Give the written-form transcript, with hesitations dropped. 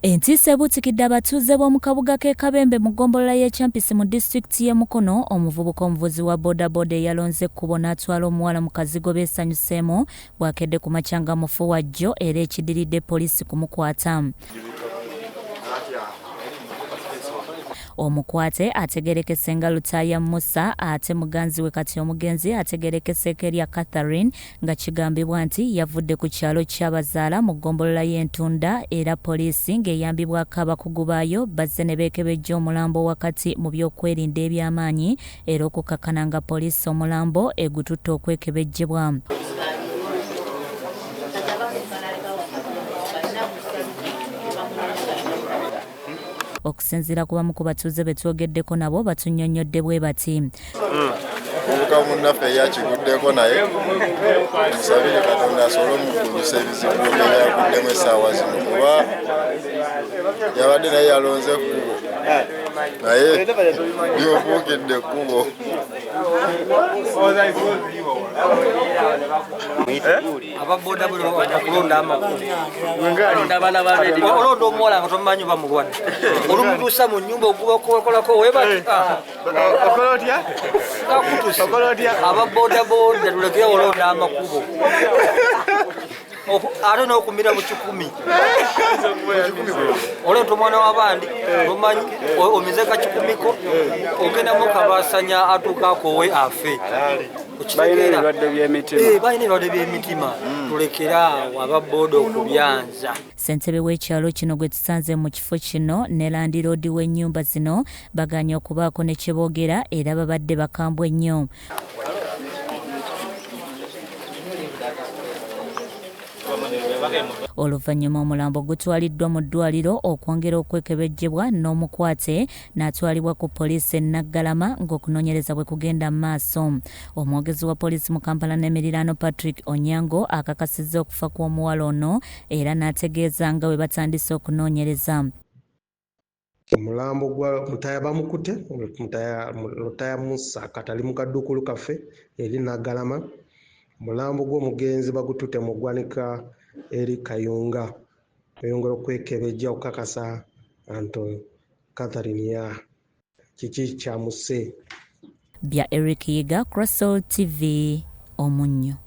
Entiisa ebuutikidde abatuuze b'omu kabuga k'e Kabembe mu ggombolola y'e Kyampisi mu disitulikiti y'e Mukono. Omuvubuka omuvuzi wa boodabooda eyalonze ekkubo n'atwala omuwala mu kazigo beesanyuseemu bw'akedde ku makya nga mufu wa jjo era ekidiridde poliisi kumukwata. Omukwate ategerekese nga Lutaya Musa ate muganzi we kati omugenzi ategerekese Keria Catherine nga kigambibwa nti yavudde ku kyalo ky'abazaala mu ggombolola y'Entunda era poliisi ng'eyambibwako abakugu baayo bazze ne beekebejja omulambo wakati mu by'okwerinda eby'amaanyi era okukakkana nga poliisi omulambo egututte okwekebejjebwa. Okusinziira ku bamu ku batuuze be twogeddeko nabo batunnyonnyodde bwe bati. Omuvubuka munnaffe yakiguddeko naye musabire Katonda asobole omukulusa ebizibu ebyaguddemu essaawa zino kuba yabadde naye yalonze ekkubo naye lyobuukidde ekkubo. Ababoda buli kulonda amakulu abaana babiri olonda omuwala nga tomumanyi bamulwadde olumutuusa mu nnyumba ogubakolako webati ababodaboda tulekere olonda amakubo ate n'okumira mu 10 oleta omwana w'abandi omanyi omizeka 10 ko ogendamu kabasanya atuukako we afe balina ebirwadde by'emitima tulekera awo ababoda okubyanza. Ssentebe w'ekyalo kino gwe tusanze mu kifo kino ne landiroodi w'ennyumba zino baganye okubaako ne kye boogera era babadde bakambwe nnyo. Oluvannyuma omulambo gutwaliddwa mu ddwaliro okwongera okwekebejjebwa n'omukwate n'atwalibwa ku poliisi e Naggalama ng'okunoonyereza bwe kugenda mu maaso. Omwogezi wa poliisi mu Kampala n'emiriraano Patrick Onyango akakasizza okufa kw'omuwala ono era n'ategeeza nga bwe batandise okunoonyereza. Omulambo gwa Mutaya bamukutte, Lutaya Musa katali mu kaddukulu kaffe eri Naggalama. Omulambo gw'omugenzi bagututte mu ggwanika eri Kayunga oyongera okwekebejja okukakasa Anto Catherine ya kiki kyamuse. Bya Eric Yiga, Crossall TV, Omunnyo.